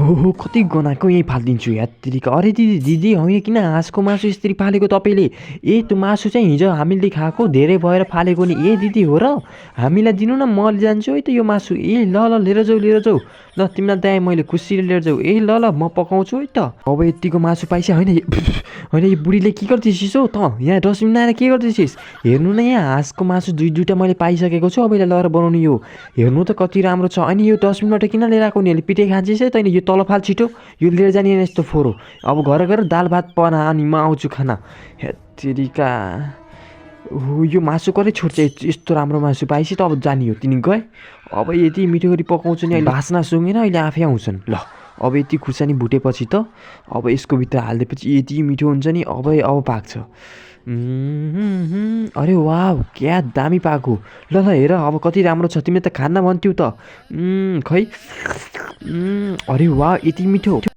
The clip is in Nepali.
ओहो कति गनाएको यहीँ फालिदिन्छु यात्रीका। अरे दिदी दिदी होइन किन हाँसको मासु यसरी फालेको तपाईँले? ए त्यो मासु चाहिँ हिजो हामीले खाएको धेरै भएर फालेको नि। ए दिदी हो र? हामीलाई दिनु न, म जान्छु है त यो मासु। ए ल ल लिएर जाऊ लिएर जाऊ। ल तिमीलाई दाएँ मैले खुसीले लिएर जाऊ। ए ल ल म पकाउँछु है त। अब यतिको मासु पाइस होइन होइन यो बुढीले के गर्दैछिस् हौ त? यहाँ डस्टबिनमा आएर के गर्दैछिस्? हेर्नु न यहाँ हाँसको मासु दुईवटा मैले पाइसकेको छु। अब यसलाई लगेर बनाउनु यो। हेर्नु त कति राम्रो छ। अनि यो डस्टबिनबाट किन लिएर आएको नि? पिटे खान्छस् है तैँले? यो तल फाल छिटो। यो लिएर जाने यस्तो फोहोर। अब घर गएर दाल भात बना अनि म आउँछु खाना। हेत्तेरिका हो यो मासु कसले छुट्छ? यस्तो राम्रो मासु पाएपछि त अब जाने हो। तिनी गए अब यति मिठो गरी पकाउँछु नि अहिले बास्ना सुँगेन अहिले आफै आउँछन्। ल अब यति खुर्सानी भुटेपछि त अब यसको भित्र हालिदिएपछि यति मिठो हुन्छ नि। अब पाक्छ। अरे वाह क्या दामी पाएको। ल ल हेर अब कति राम्रो छ। तिमीले त खान्न भन्थ्यौ त। खै अरे वाह यति मिठो।